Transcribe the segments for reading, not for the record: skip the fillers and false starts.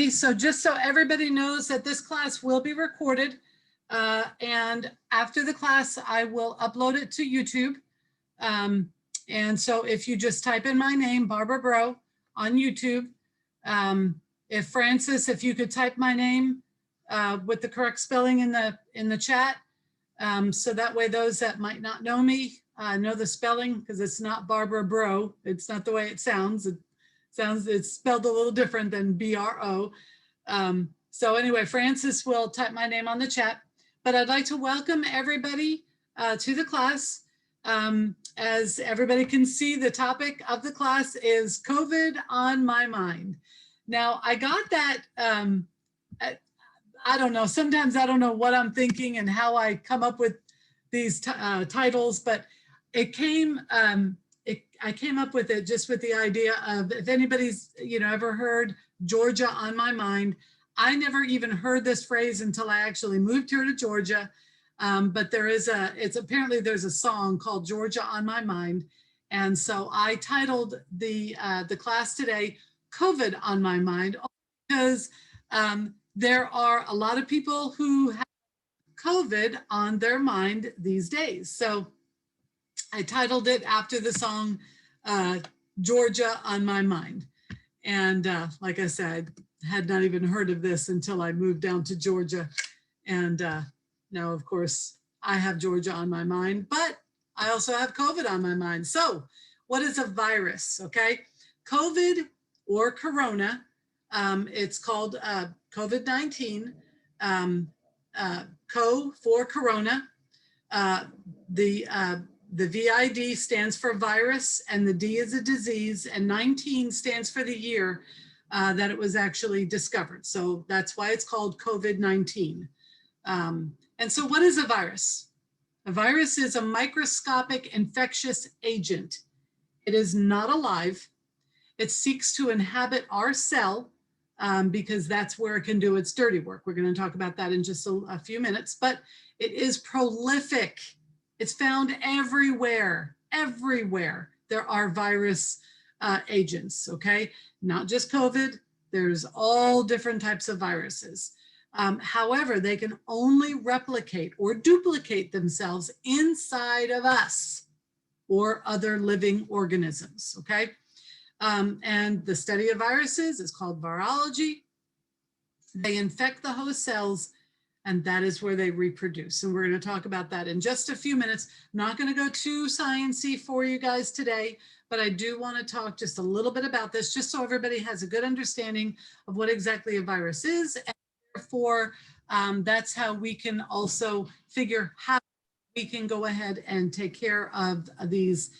So just so everybody knows that this class will be recorded, and after the class, I will upload it to YouTube. And so if you just type in my name, Barbara Bro, on YouTube, if Francis, if you could type my name with the correct spelling in the chat, so that way those that might not know me know the spelling, because it's not Barbara Bro. It's not the way it sounds. It's spelled a little different than B-R-O. So anyway, Francis will type my name on the chat, but I'd like to welcome everybody to the class. As everybody can see, the topic of the class is COVID on my mind. Now, I got that, I don't know, sometimes I don't know what I'm thinking and how I come up with these titles, but it came, I came up with it just with the idea of, if anybody's ever heard Georgia on my mind. I never even heard this phrase until I actually moved here to Georgia. But apparently there's a song called Georgia on My Mind. And so I titled the class today, COVID on My Mind, because there are a lot of people who have COVID on their mind these days. So I titled it after the song, Georgia on My Mind. And like I said, had not even heard of this until I moved down to Georgia. And now, of course, I have Georgia on my mind, but I also have COVID on my mind. So what is a virus? Okay, COVID or Corona, it's called COVID-19, CO for Corona. The VID stands for virus, and the D is a disease, and 19 stands for the year that it was actually discovered. So that's why it's called COVID-19. And so what is a virus? A virus is a microscopic infectious agent. It is not alive. It seeks to inhabit our cell because that's where it can do its dirty work. We're going to talk about that in just a few minutes, but it is prolific. It's found everywhere, everywhere. There are virus agents, okay? Not just COVID, there's all different types of viruses. However, they can only replicate or duplicate themselves inside of us or other living organisms, okay? And the study of viruses is called virology. They infect the host cells, and that is where they reproduce. And we're going to talk about that in just a few minutes. I'm not going to go too sciencey for you guys today, but I do want to talk just a little bit about this, just so everybody has a good understanding of what exactly a virus is. And therefore, that's how we can also figure how we can go ahead and take care of these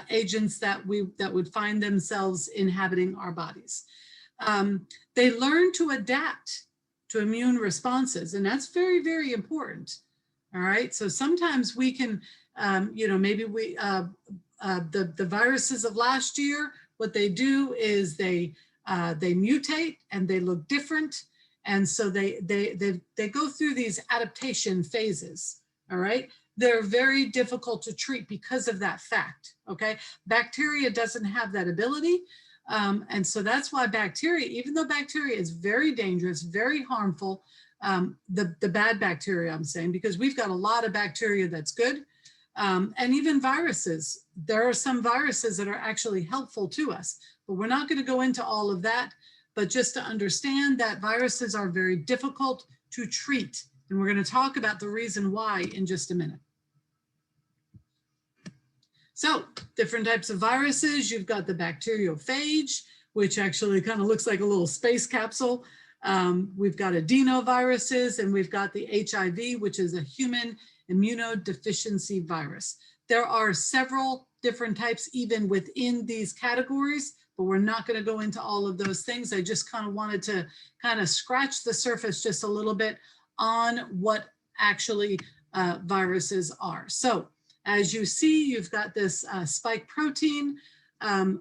agents that would find themselves inhabiting our bodies. They learn to adapt to immune responses, and that's very, very important. All right, so sometimes we can, maybe the viruses of last year, what they do is they mutate and they look different, and so they go through these adaptation phases. All right, they're very difficult to treat because of that fact. Okay, bacteria doesn't have that ability. And so that's why bacteria, even though bacteria is very dangerous, very harmful, the bad bacteria I'm saying, because we've got a lot of bacteria that's good, and even viruses. There are some viruses that are actually helpful to us, but we're not going to go into all of that. But just to understand that viruses are very difficult to treat. And we're going to talk about the reason why in just a minute. So different types of viruses. You've got the bacteriophage, which actually kind of looks like a little space capsule. We've got adenoviruses, and we've got the HIV, which is a human immunodeficiency virus. There are several different types even within these categories, but we're not going to go into all of those things. I just kind of wanted to kind of scratch the surface just a little bit on what actually viruses are. So as you see, you've got this spike protein,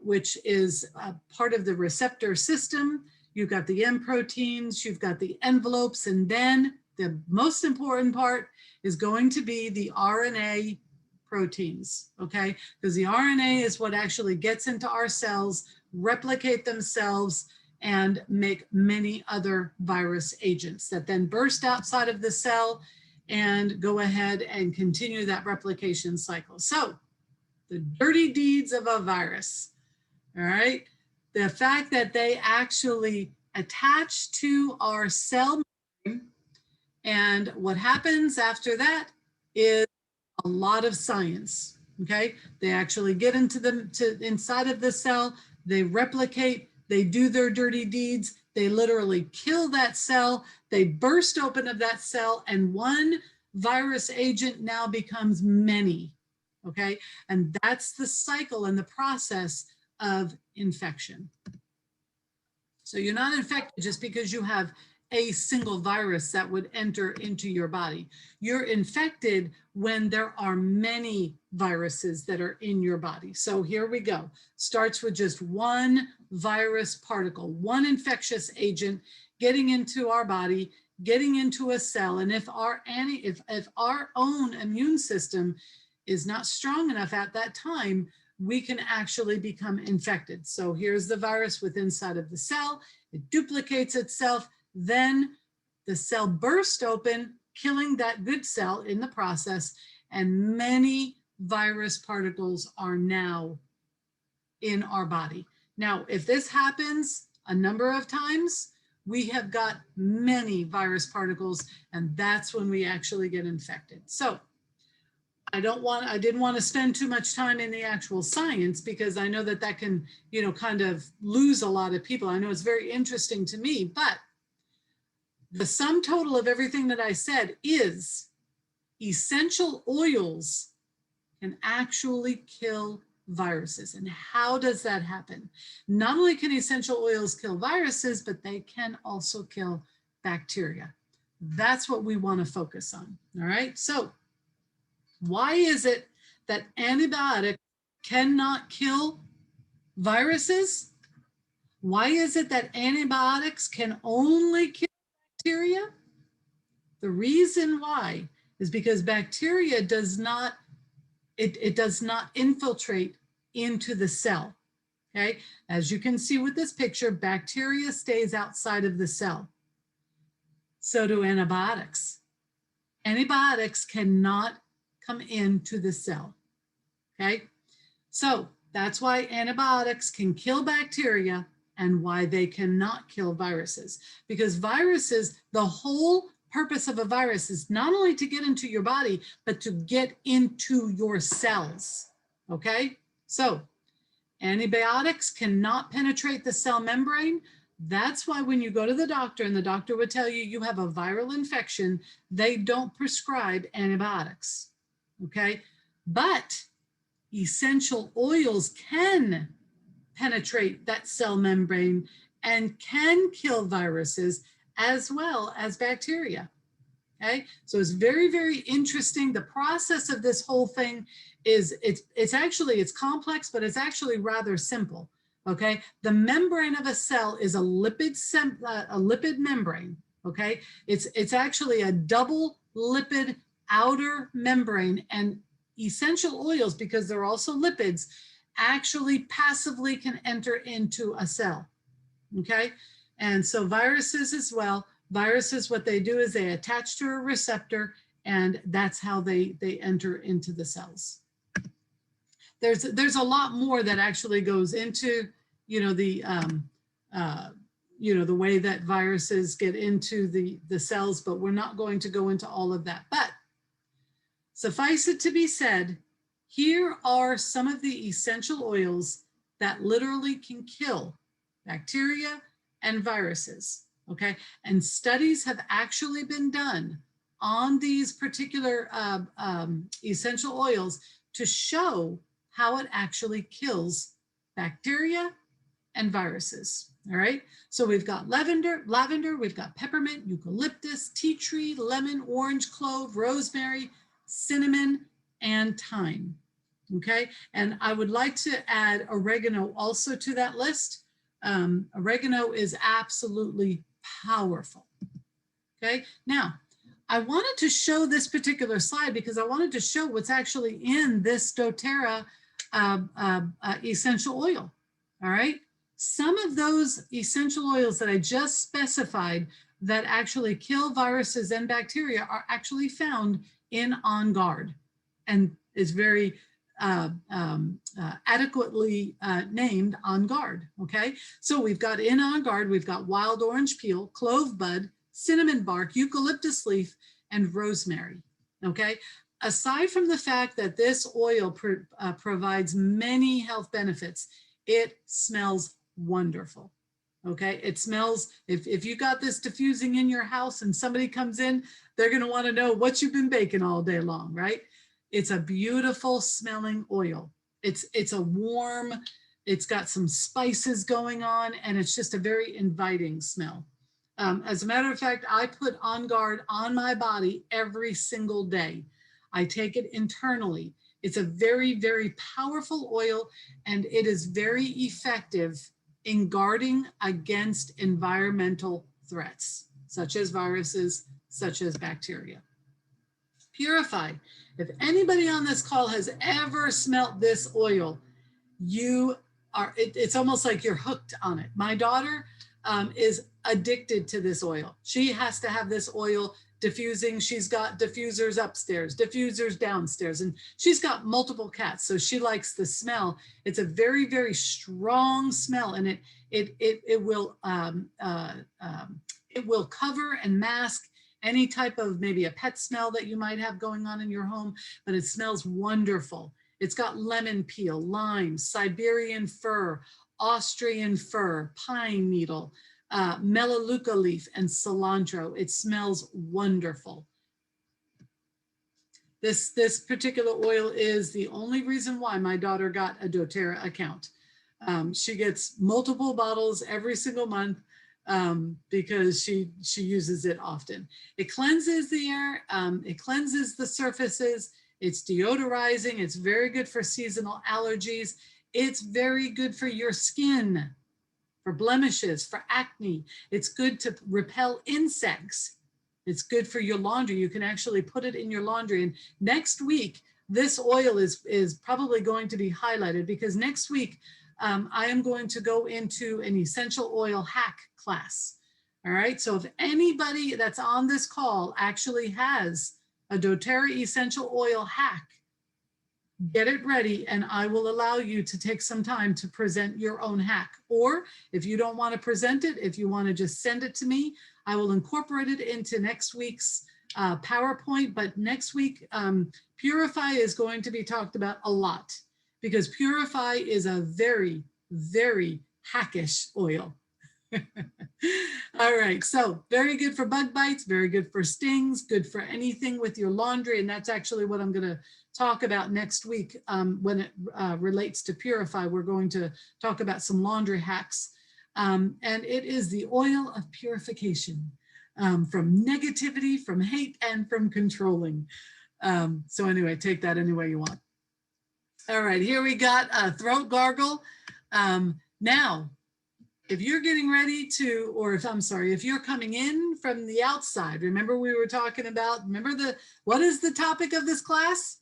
which is part of the receptor system. You've got the M proteins, you've got the envelopes, and then the most important part is going to be the RNA proteins, okay? Because the RNA is what actually gets into our cells, replicate themselves, and make many other virus agents that then burst outside of the cell and go ahead and continue that replication cycle. So the dirty deeds of a virus, all right? The fact that they actually attach to our cell membrane, and what happens after that is a lot of science, okay? They actually get into inside of the cell, they replicate, they do their dirty deeds, they literally kill that cell, they burst open of that cell, and one virus agent now becomes many, okay? And that's the cycle and the process of infection. So you're not infected just because you have a single virus that would enter into your body. You're infected when there are many viruses that are in your body. So here we go. Starts with just one virus particle, one infectious agent getting into our body, getting into a cell. And if our own immune system is not strong enough at that time, we can actually become infected. So here's the virus within inside of the cell. It duplicates itself. Then the cell bursts open, killing that good cell in the process, and many virus particles are now in our body. Now, if this happens a number of times, we have got many virus particles, and that's when we actually get infected. So I didn't want to spend too much time in the actual science, because I know that that can, kind of lose a lot of people. I know it's very interesting to me, but the sum total of everything that I said is essential oils can actually kill viruses. And how does that happen? Not only can essential oils kill viruses, but they can also kill bacteria. That's what we want to focus on. All right. So why is it that antibiotics cannot kill viruses? Why is it that antibiotics can only kill bacteria? The reason why is because bacteria does not infiltrate into the cell. Okay, as you can see with this picture, bacteria stays outside of the cell. So do antibiotics. Antibiotics cannot come into the cell. Okay, so that's why antibiotics can kill bacteria and why they cannot kill viruses. Because viruses, the whole purpose of a virus is not only to get into your body, but to get into your cells. Okay, so antibiotics cannot penetrate the cell membrane. That's why when you go to the doctor and the doctor would tell you you have a viral infection, they don't prescribe antibiotics. Okay, but essential oils can penetrate that cell membrane and can kill viruses as well as bacteria. Okay, so it's very, very interesting. The process of this whole thing is it's complex, but it's actually rather simple. Okay, the membrane of a cell is a lipid membrane. Okay, it's actually a double lipid outer membrane, and essential oils, because they're also lipids, actually passively can enter into a cell. Okay, and so viruses as well. Viruses, what they do is they attach to a receptor, and that's how they enter into the cells. There's a lot more that actually goes into the way that viruses get into the cells, but we're not going to go into all of that. But suffice it to be said, here are some of the essential oils that literally can kill bacteria and viruses. Okay, and studies have actually been done on these particular essential oils to show how it actually kills bacteria and viruses. All right, so we've got lavender, we've got peppermint, eucalyptus, tea tree, lemon, orange, clove, rosemary, cinnamon, and thyme. Okay, and I would like to add oregano also to that list. Oregano is absolutely powerful. Okay, now I wanted to show this particular slide because I wanted to show what's actually in this doTERRA essential oil. All right, Some of those essential oils that I just specified that actually kill viruses and bacteria are actually found in On Guard, and is very adequately named On Guard. Okay, so we've got in On Guard, we've got wild orange peel, clove bud, cinnamon bark, eucalyptus leaf, and rosemary. Okay, aside from the fact that this oil provides many health benefits, it smells wonderful. Okay, it smells, if you got this diffusing in your house and somebody comes in, they're going to want to know what you've been baking all day long, right? It's a beautiful smelling oil. It's a warm, it's got some spices going on, and it's just a very inviting smell. As a matter of fact, I put On Guard on my body every single day. I take it internally. It's a very, very powerful oil, and it is very effective in guarding against environmental threats, such as viruses, such as bacteria. Purify. If anybody on this call has ever smelt this oil, it's almost like you're hooked on it. My daughter is addicted to this oil. She has to have this oil diffusing. She's got diffusers upstairs, diffusers downstairs, and she's got multiple cats, so she likes the smell. It's a very, very strong smell, and it will cover and mask any type of maybe a pet smell that you might have going on in your home, but it smells wonderful. It's got lemon peel, lime, Siberian fir, Austrian fir, pine needle, melaleuca leaf, and cilantro. It smells wonderful. This particular oil is the only reason why my daughter got a doTERRA account. She gets multiple bottles every single month because she uses it often. It cleanses the air, it cleanses the surfaces, it's deodorizing, it's very good for seasonal allergies, it's very good for your skin, for blemishes, for acne. It's good to repel insects. It's good for your laundry. You can actually put it in your laundry. And next week, this oil is probably going to be highlighted, because next week, I am going to go into an essential oil hack class. All right, so if anybody that's on this call actually has a doTERRA essential oil hack, get it ready, and I will allow you to take some time to present your own hack. Or if you don't want to present it, if you want to just send it to me, I will incorporate it into next week's PowerPoint. But next week, Purify is going to be talked about a lot, because Purify is a very, very hackish oil. All right, so very good for bug bites, very good for stings, good for anything with your laundry. And that's actually what I'm going to talk about next week when it relates to Purify. We're going to talk about some laundry hacks. And it is the oil of purification from negativity, from hate, and from controlling. So anyway, take that any way you want. All right, here we got a throat gargle. Now, if you're getting ready to, or if you're coming in from the outside, remember we were talking about, what is the topic of this class?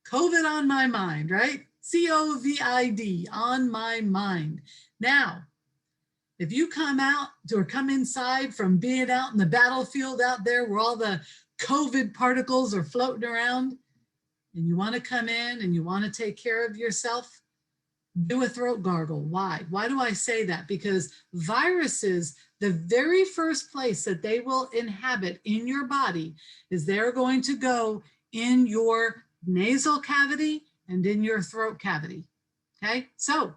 COVID on my mind, right? COVID, on my mind. Now, if you come out or come inside from being out in the battlefield out there where all the COVID particles are floating around, and you want to come in and you want to take care of yourself, do a throat gargle. Why? Why do I say that? Because viruses, the very first place that they will inhabit in your body is they're going to go in your nasal cavity and in your throat cavity. Okay, so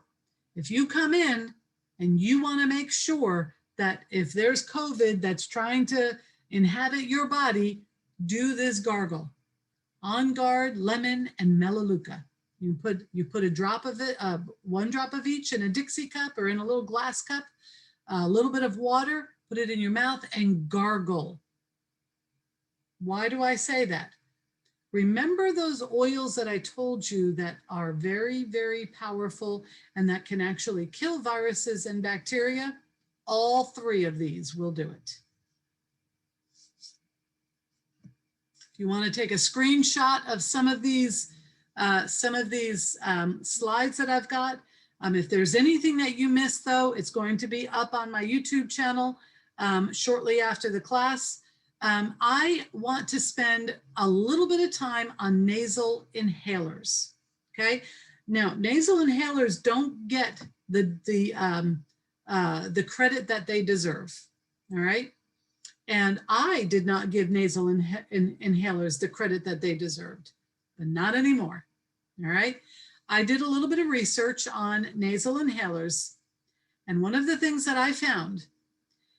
if you come in and you want to make sure that if there's COVID that's trying to inhabit your body, do this gargle. On Guard, lemon, and melaleuca. You put a drop of it, 1 drop of each in a Dixie cup or in a little glass cup, a little bit of water, put it in your mouth and gargle. Why do I say that? Remember those oils that I told you that are very, very powerful and that can actually kill viruses and bacteria? All 3 of these will do it. If you want to take a screenshot of some of these slides that I've got, If there's anything that you missed though, it's going to be up on my YouTube channel shortly after the class. I want to spend a little bit of time on nasal inhalers, okay? Now, nasal inhalers don't get the credit that they deserve, all right? And I did not give nasal inhalers the credit that they deserved, but not anymore, all right? I did a little bit of research on nasal inhalers, and one of the things that I found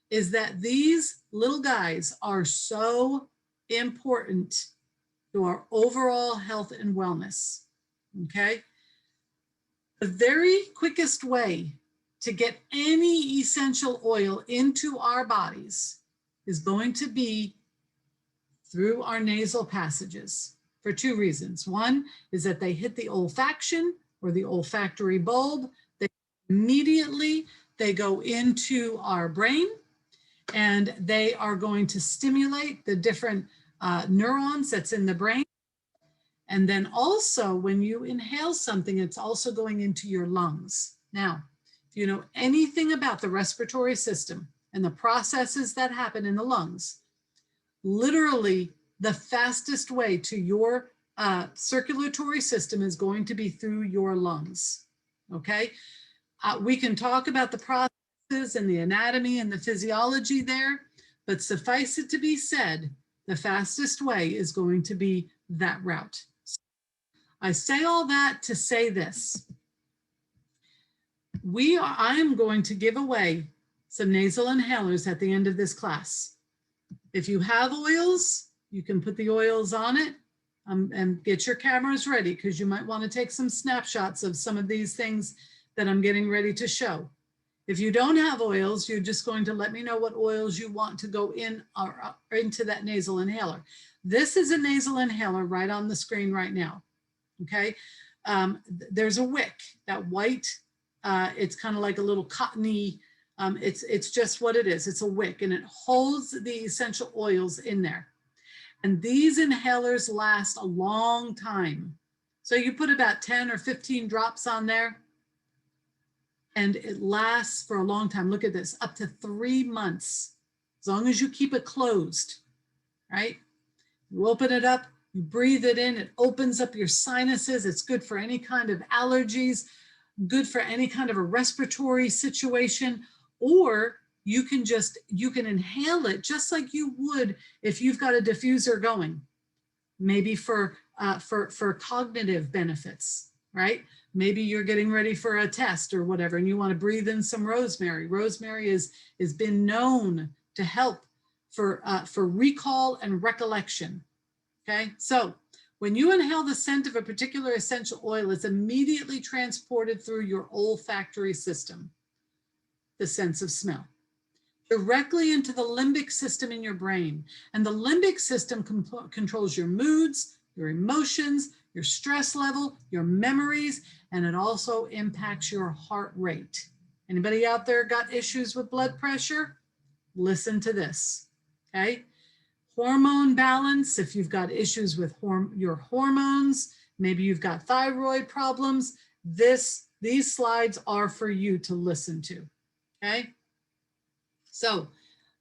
is that these little guys are so important to our overall health and wellness, okay? The very quickest way to get any essential oil into our bodies is going to be through our nasal passages for two reasons. One is that they hit the olfaction or the olfactory bulb. Immediately they go into our brain, and they are going to stimulate the different neurons that's in the brain. And then also when you inhale something, it's also going into your lungs. Now, if you know anything about the respiratory system and the processes that happen in the lungs, literally the fastest way to your circulatory system is going to be through your lungs, okay? We can talk about the processes and the anatomy and the physiology there, but suffice it to be said, the fastest way is going to be that route. So I say all that to say this. I am going to give away some nasal inhalers at the end of this class. If you have oils, you can put the oils on it and get your cameras ready, because you might want to take some snapshots of some of these things that I'm getting ready to show. If you don't have oils, you're just going to let me know what oils you want to go in or into that nasal inhaler. This is a nasal inhaler right on the screen right now, okay? There's a wick, that white, it's kind of like a little cottony, it's just what it is. It's a wick, and it holds the essential oils in there. And these inhalers last a long time. So you put about 10 or 15 drops on there, and it lasts for a long time. Look at this, up to 3 months, as long as you keep it closed, right? You open it up, you breathe it in, it opens up your sinuses. It's good for any kind of allergies, good for any kind of a respiratory situation, or you can inhale it just like you would if you've got a diffuser going, maybe for cognitive benefits, right? Maybe you're getting ready for a test or whatever, and you want to breathe in some rosemary. Rosemary has been known to help for recall and recollection. Okay, so when you inhale the scent of a particular essential oil, it's immediately transported through your olfactory system, the sense of smell, directly into the limbic system in your brain. And the limbic system controls your moods, your emotions, your stress level, your memories, and it also impacts your heart rate. Anybody out there got issues with blood pressure? Listen to this, okay? Hormone balance, if you've got issues with your hormones, maybe you've got thyroid problems, these slides are for you to listen to, okay? So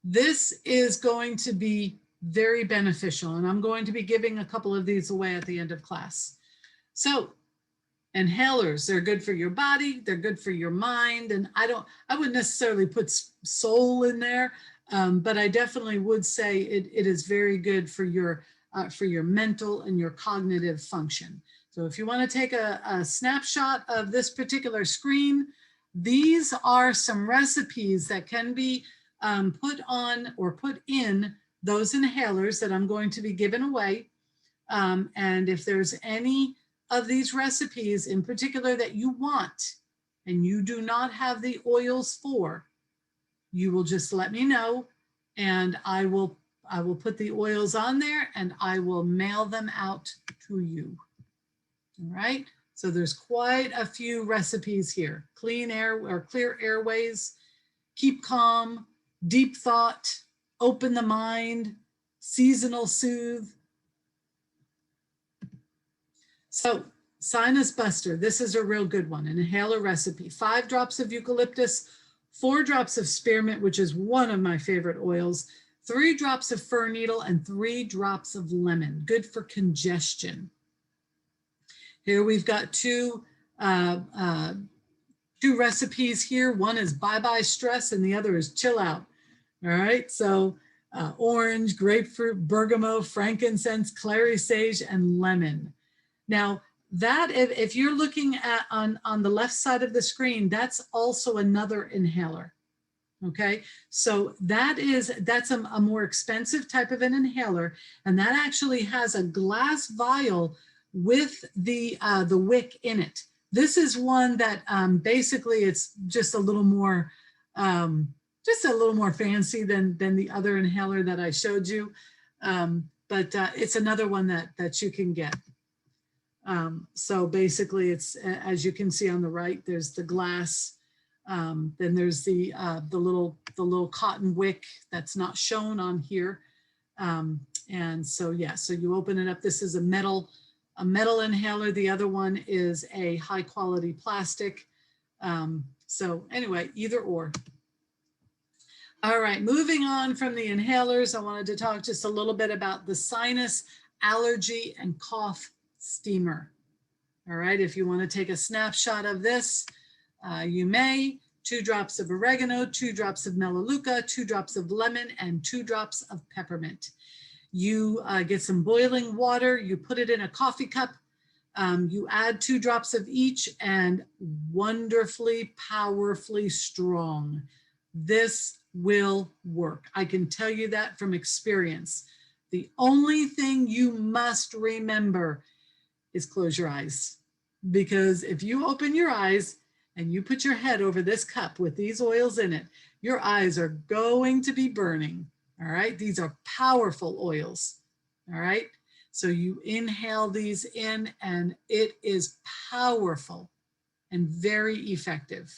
this is going to be very beneficial, and I'm going to be giving a couple of these away at the end of class. So inhalers, they're good for your body, they're good for your mind, and I wouldn't necessarily put soul in there, but I definitely would say it is very good for your mental and your cognitive function. So if you want to take a snapshot of this particular screen, these are some recipes that can be put on or put in those inhalers that I'm going to be giving away. And if there's any of these recipes in particular that you want and you do not have the oils for, you will just let me know, and I will put the oils on there and I will mail them out to you. All right, so there's quite a few recipes here. Clean air or clear airways, keep calm, deep thought, open the mind, seasonal soothe. So Sinus Buster, this is a real good one, an inhaler recipe. 5 drops of eucalyptus, 4 drops of spearmint, which is one of my favorite oils, 3 drops of fir needle, and 3 drops of lemon, good for congestion. Here we've got two recipes here. One is Bye Bye Stress and the other is Chill Out. All right, so orange, grapefruit, bergamot, frankincense, clary sage, and lemon. Now, that if you're looking at on the left side of the screen, that's also another inhaler. Okay, so that's a more expensive type of an inhaler, and that actually has a glass vial with the wick in it. This is one that basically it's just a little more fancy than the other inhaler that I showed you, but it's another one that you can get. So basically, it's, as you can see on the right, there's the glass. Then there's the little cotton wick that's not shown on here. And so, yeah, so you open it up. This is a metal inhaler. The other one is a high quality plastic. So anyway, either or. All right, moving on from the inhalers, I wanted to talk just a little bit about the sinus allergy and cough steamer. All right, if you want to take a snapshot of this, you may. 2 drops of oregano, 2 drops of melaleuca, 2 drops of lemon, and 2 drops of peppermint. You get some boiling water, you put it in a coffee cup, you add 2 drops of each, and wonderfully, powerfully strong. This will work. I can tell you that from experience. The only thing you must remember is close your eyes, because if you open your eyes and you put your head over this cup with these oils in it, your eyes are going to be burning. All right, these are powerful oils. All right, so you inhale these in and it is powerful and very effective.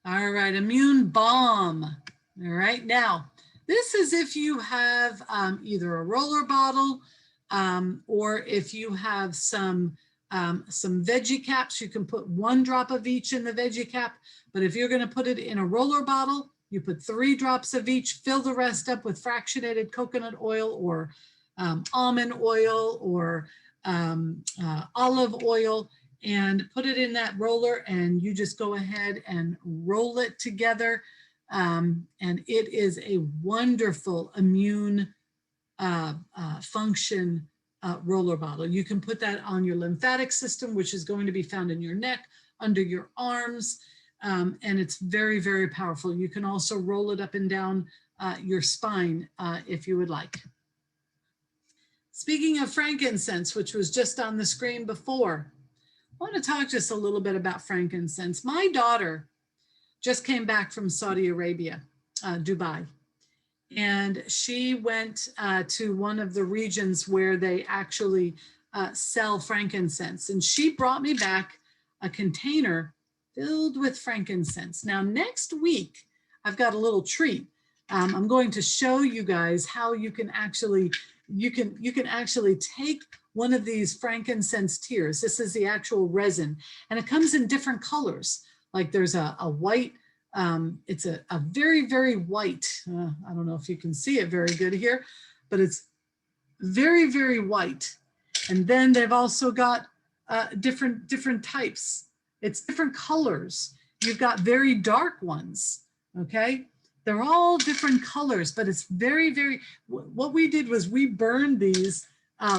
All right, immune balm. All right, now this is if you have either a roller bottle or if you have some veggie caps, you can put 1 drop of each in the veggie cap. But if you're going to put it in a roller bottle, you put 3 drops of each, fill the rest up with fractionated coconut oil or almond oil or olive oil, and put it in that roller, and you just go ahead and roll it together. And it is a wonderful immune function roller bottle. You can put that on your lymphatic system, which is going to be found in your neck, under your arms, and it's very, very powerful. You can also roll it up and down your spine if you would like. Speaking of frankincense, which was just on the screen before, I want to talk just a little bit about frankincense. My daughter just came back from Saudi Arabia, Dubai. And she went to one of the regions where they actually sell frankincense. And she brought me back a container filled with frankincense. Now, next week, I've got a little treat. I'm going to show you guys how you can actually, take one of these frankincense tears. This is the actual resin, and it comes in different colors. Like there's a white, it's a very, very white, I don't know if you can see it very good here, but it's very, very white. And then they've also got different types. It's different colors. You've got very dark ones, okay? They're all different colors, but it's very, very, what we did was we burned these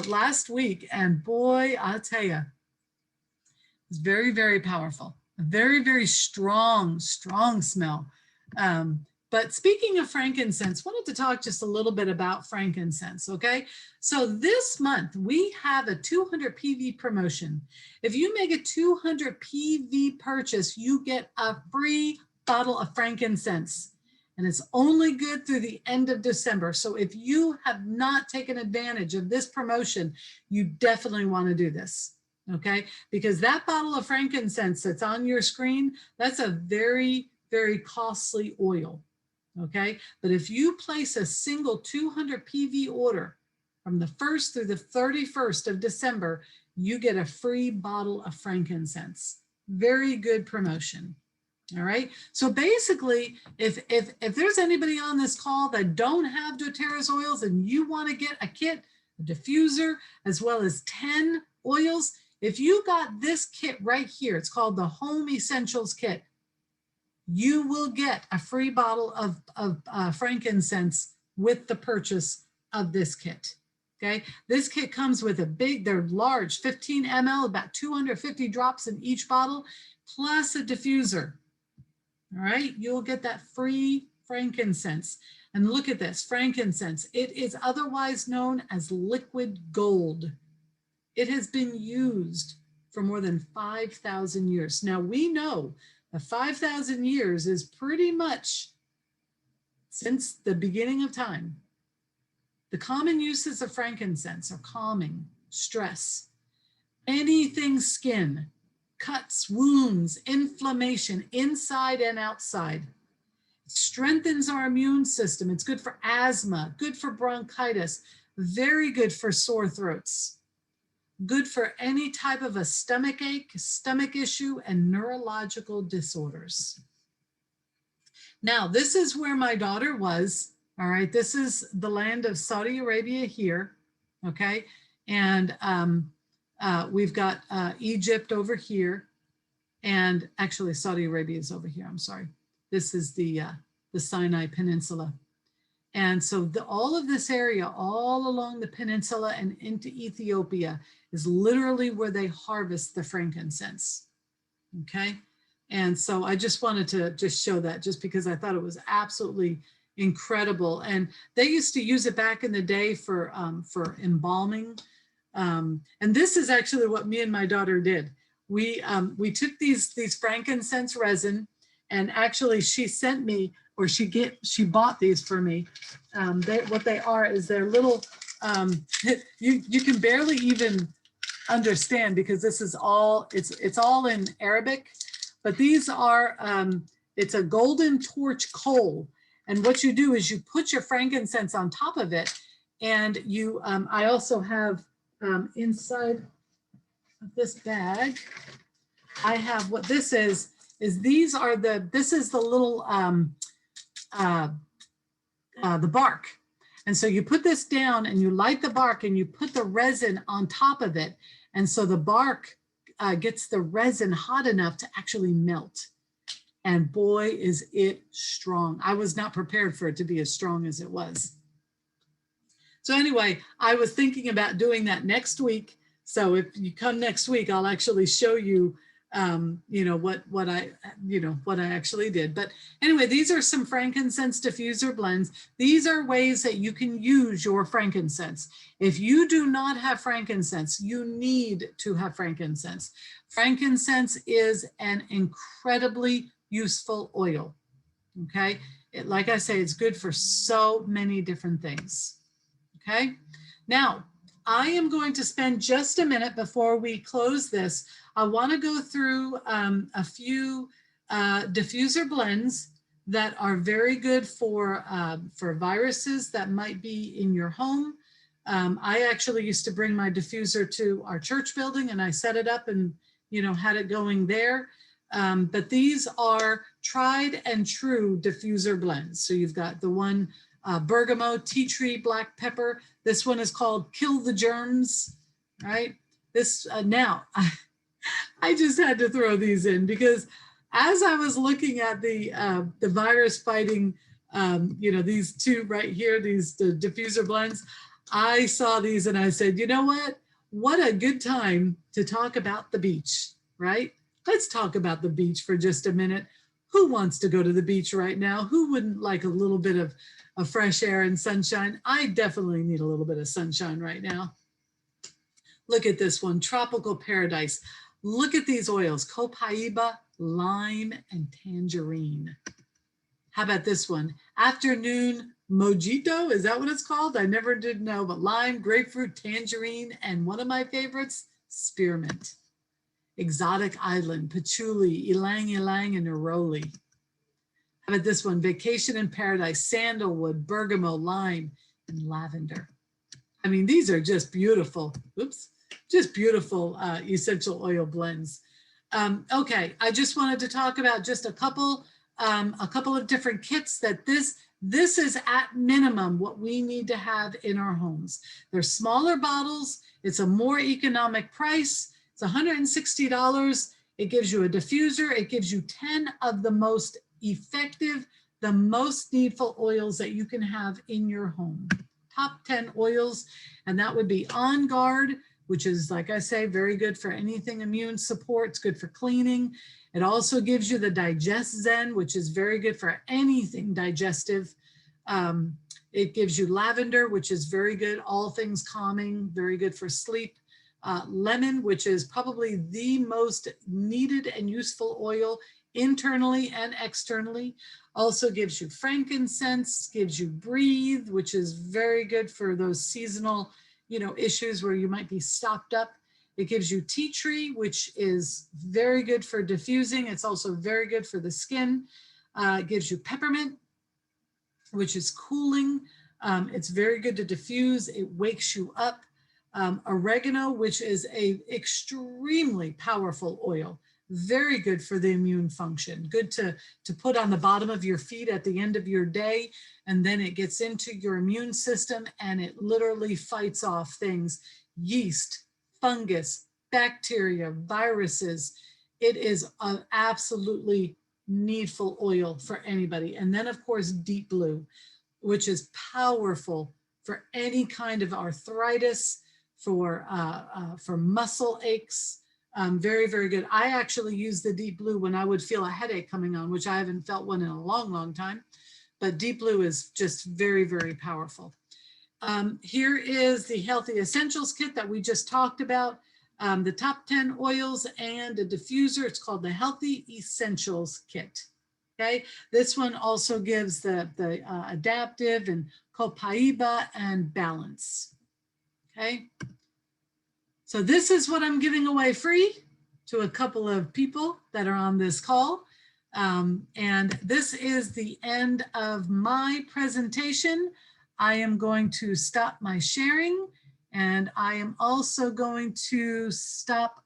last week, and boy, I'll tell you, it's very, very powerful. A very, very strong smell. But speaking of frankincense, wanted to talk just a little bit about frankincense, okay? So this month, we have a 200 PV promotion. If you make a 200 PV purchase, you get a free bottle of frankincense. And it's only good through the end of December. So if you have not taken advantage of this promotion, you definitely want to do this, okay? Because that bottle of frankincense that's on your screen, that's a very, very costly oil, okay? But if you place a single 200 PV order, from the 1st through the 31st of December, you get a free bottle of frankincense. Very good promotion. All right. So basically, if there's anybody on this call that don't have doTERRA's oils and you want to get a kit, a diffuser, as well as 10 oils, if you got this kit right here, it's called the Home Essentials Kit, you will get a free bottle of frankincense with the purchase of this kit. Okay, this kit comes with a big, they're large, 15 ml, about 250 drops in each bottle, plus a diffuser. All right, you'll get that free frankincense. And look at this, frankincense. It is otherwise known as liquid gold. It has been used for more than 5,000 years. Now we know that 5,000 years is pretty much since the beginning of time. The common uses of frankincense are calming, stress, anything skin, cuts, wounds, inflammation, inside and outside. It strengthens our immune system. It's good for asthma, good for bronchitis, very good for sore throats, good for any type of a stomach ache, stomach issue, and neurological disorders. Now, this is where my daughter was. All right, this is the land of Saudi Arabia here, okay? And we've got Egypt over here, and actually Saudi Arabia is over here, I'm sorry. This is the Sinai Peninsula. And so all of this area, all along the peninsula and into Ethiopia, is literally where they harvest the frankincense, okay? And so I just wanted to just show that, just because I thought it was absolutely incredible. And they used to use it back in the day for embalming. And this is actually what me and my daughter did. We took these frankincense resin, and actually she sent me, or she bought these for me. What they are is they're little, you can barely even understand, because this is all, it's all in Arabic, but these are, it's a golden torch coal. And what you do is you put your frankincense on top of it, and you, I also have inside of this bag, I have what this is these are this is the little, the bark. And so you put this down and you light the bark and you put the resin on top of it. And so the bark gets the resin hot enough to actually melt. And boy, is it strong. I was not prepared for it to be as strong as it was. So anyway, I was thinking about doing that next week. So if you come next week, I'll actually show you, you know, what I actually did. But anyway, these are some frankincense diffuser blends. These are ways that you can use your frankincense. If you do not have frankincense, you need to have frankincense. Frankincense is an incredibly useful oil, okay? Like I say, it's good for so many different things, okay? Now, I am going to spend just a minute before we close this. I want to go through a few diffuser blends that are very good for viruses that might be in your home. I actually used to bring my diffuser to our church building, and I set it up and, you know, had it going there. But these are tried and true diffuser blends. So you've got the one bergamot, tea tree, black pepper. This one is called Kill the Germs, right? This now, I just had to throw these in because as I was looking at the virus fighting, you know, these two right here, these diffuser blends, I saw these and I said, you know what? What a good time to talk about the beach, right? Let's talk about the beach for just a minute. Who wants to go to the beach right now? Who wouldn't like a little bit of fresh air and sunshine? I definitely need a little bit of sunshine right now. Look at this one, Tropical Paradise. Look at these oils, copaiba, lime, and tangerine. How about this one? Afternoon Mojito, is that what it's called? I never did know, but lime, grapefruit, tangerine, and one of my favorites, spearmint. Exotic Island, patchouli, ylang ylang, and neroli. How about this one? Vacation in Paradise, sandalwood, bergamot, lime, and lavender. I mean, these are just beautiful. Oops, just beautiful essential oil blends. Okay, I just wanted to talk about just a couple of different kits that this is at minimum what we need to have in our homes. They're smaller bottles. It's a more economic price. It's $160. It gives you a diffuser. It gives you 10 of the most effective, the most needful oils that you can have in your home. Top 10 oils, and that would be On Guard, which is, like I say, very good for anything immune support. It's good for cleaning. It also gives you the Digest Zen, which is very good for anything digestive. It gives you lavender, which is very good, all things calming, very good for sleep. Lemon, which is probably the most needed and useful oil internally and externally. Also gives you frankincense, gives you Breathe, which is very good for those seasonal, issues where you might be stopped up. It gives you tea tree, which is very good for diffusing. It's also very good for the skin. It gives you peppermint, which is cooling. It's very good to diffuse. It wakes you up. Oregano, which is a extremely powerful oil, very good for the immune function, good to put on the bottom of your feet at the end of your day, and then it gets into your immune system and it literally fights off things, yeast, fungus, bacteria, viruses. It is an absolutely needful oil for anybody. And then of course, Deep Blue, which is powerful for any kind of arthritis, for muscle aches. Very, very good. I actually use the Deep Blue when I would feel a headache coming on, which I haven't felt one in a long, long time. But Deep Blue is just very, very powerful. Here is the Healthy Essentials kit that we just talked about. The top 10 oils and a diffuser. It's called the Healthy Essentials kit. Okay, this one also gives the adaptive and copaiba and balance. Okay, so this is what I'm giving away free to a couple of people that are on this call. And this is the end of my presentation. I am going to stop my sharing, and I am also going to stop